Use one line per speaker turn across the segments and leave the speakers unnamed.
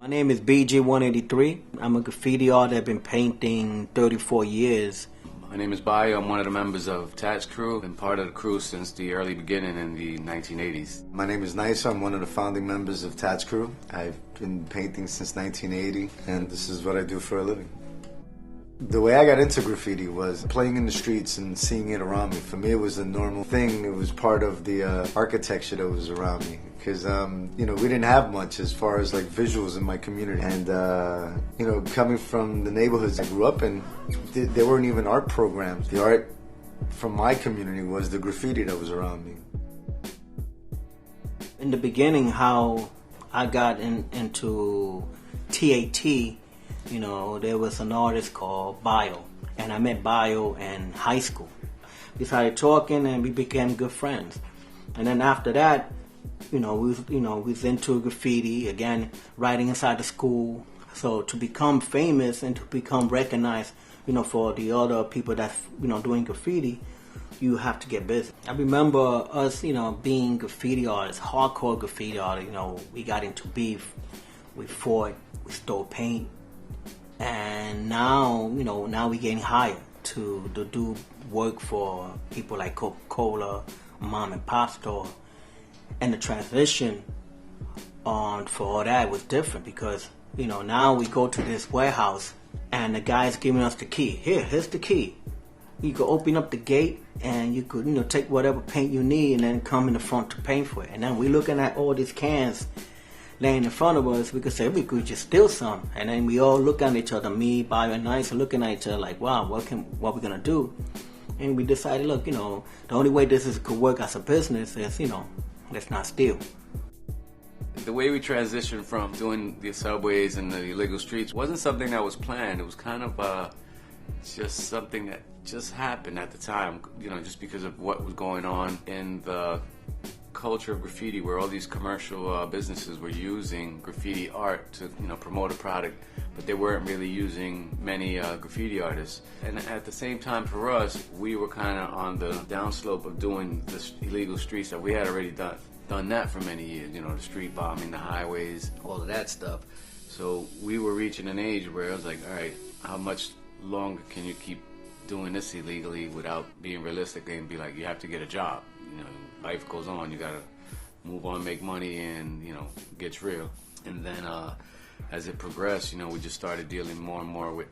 My name is BG183. I'm a graffiti artist. I've been painting 34 years.
My name is Bayo. I'm one of the members of Tats Cru. Been part of the crew since the early beginning in the 1980s.
My name is Nice. I'm one of the founding members of Tats Cru. I've been painting since 1980, and this is what I do for a living. The way I got into graffiti was playing in the streets and seeing it around me. For me, it was a normal thing. It was part of the architecture that was around me. Because, we didn't have much as far as like visuals in my community. And, coming from the neighborhoods I grew up in, there weren't even art programs. The art from my community was the graffiti that was around me.
In the beginning, how I got into TAT, there was an artist called Bayo, and I met Bayo in high school. We started talking and we became good friends. And then after that, we was into graffiti, again, writing inside the school. So to become famous and to become recognized, for the other people that's, doing graffiti, you have to get busy. I remember us, being graffiti artists, hardcore graffiti artists, we got into beef, we fought, we stole paint. And now, now we're getting hired to do work for people like Coca-Cola, mom and pop store. And the transition for all that was different because, now we go to this warehouse and the guy's giving us the key. Here's the key. You could open up the gate and you could, take whatever paint you need and then come in the front to paint for it. And then we're looking at all these cans laying in front of us. We could say we could just steal some. And then we all look at each other, me, Bayo, and Nice, and looking at each other like, wow, what we gonna do? And we decided, look, the only way this could work as a business is, let's not steal.
The way we transitioned from doing the subways and the illegal streets wasn't something that was planned. It was kind of just something that just happened at the time, just because of what was going on in the culture of graffiti, where all these commercial businesses were using graffiti art to promote a product, but they weren't really using many graffiti artists. And at the same time, for us, we were kind of on the downslope of doing the illegal streets that we had already done that for many years, the street bombing, the highways, all of that stuff. So we were reaching an age where I was like, all right, how much longer can you keep doing this illegally without being realistic and be like, you have to get a job. Life goes on, you gotta move on, make money, and it gets real. And then as it progressed, we just started dealing more and more with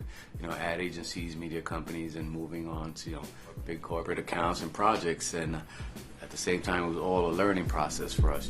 ad agencies, media companies, and moving on to big corporate accounts and projects. And at the same time, it was all a learning process for us.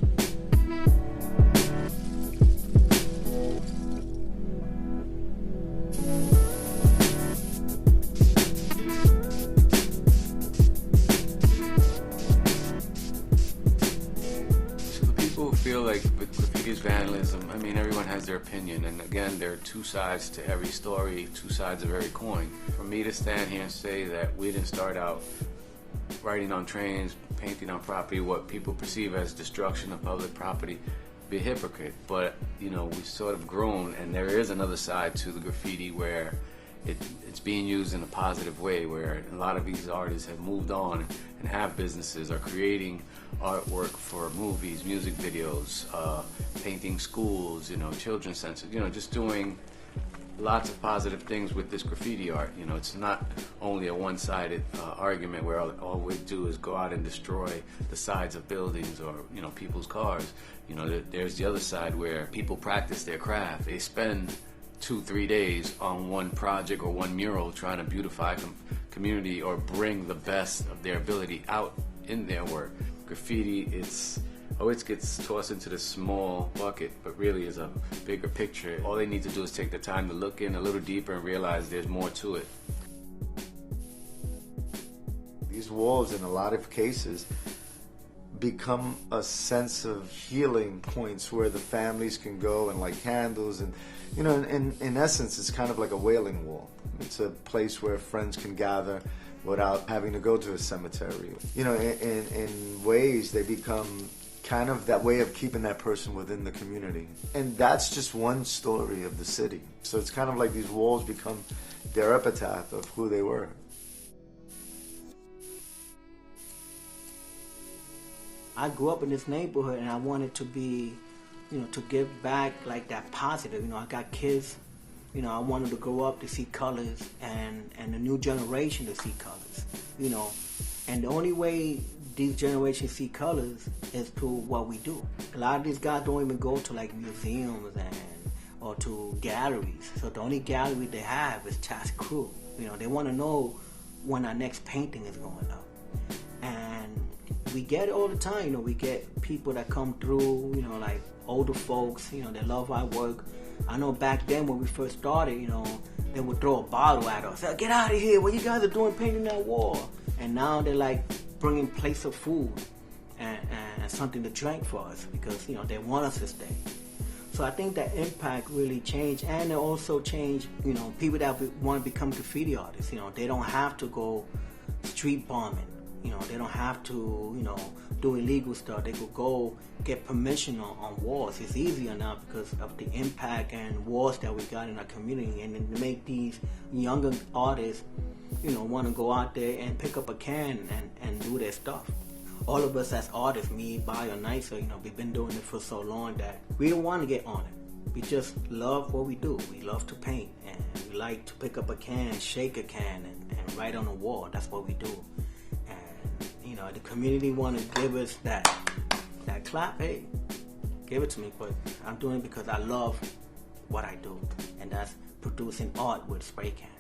Feel like with graffiti is vandalism. I mean, everyone has their opinion, and again, there are two sides to every story, two sides of every coin. For me to stand here and say that we didn't start out writing on trains, painting on property, what people perceive as destruction of public property, be a hypocrite. But we've sort of grown, and there is another side to the graffiti where it's being used in a positive way, where a lot of these artists have moved on and have businesses, are creating artwork for movies, music videos, painting schools, children's centers, just doing lots of positive things with this graffiti art. It's not only a one-sided argument where all we do is go out and destroy the sides of buildings or people's cars. There's the other side where people practice their craft. They spend 2-3 days on one project or one mural trying to beautify community or bring the best of their ability out in their work. Graffiti, it gets tossed into this small bucket, but really is a bigger picture. All they need to do is take the time to look in a little deeper and realize there's more to it.
These walls, in a lot of cases, become a sense of healing points where the families can go and light candles, and in essence, it's kind of like a wailing wall. It's a place where friends can gather without having to go to a cemetery. In ways, they become kind of that way of keeping that person within the community. And that's just one story of the city. So it's kind of like these walls become their epitaph of who they were.
I grew up in this neighborhood and I wanted to be to give back like that positive. I got kids. I want them to grow up to see colors and the new generation to see colors. And the only way these generations see colors is through what we do. A lot of these guys don't even go to like museums or to galleries. So the only gallery they have is Tats Cru. They want to know when our next painting is going up. And we get it all the time. We get people that come through, like older folks, they love our work. I know back then when we first started, they would throw a bottle at us. Say, get out of here, what you guys are doing painting that wall? And now they're like bringing plates of food and something to drink for us because, they want us to stay. So I think that impact really changed, and it also changed, people that want to become graffiti artists. They don't have to go street bombing. They don't have to, do illegal stuff. They could go get permission on walls. It's easier now because of the impact and walls that we got in our community, and to make these younger artists, want to go out there and pick up a can and do their stuff. All of us as artists, me, Bio, Nicer, we've been doing it for so long that we don't want to get on it. We just love what we do. We love to paint, and we like to pick up a can, shake a can, and write on a wall. That's what we do. And, the community want to give us that clap. Hey, give it to me, but I'm doing it because I love what I do, and that's producing art with spray cans.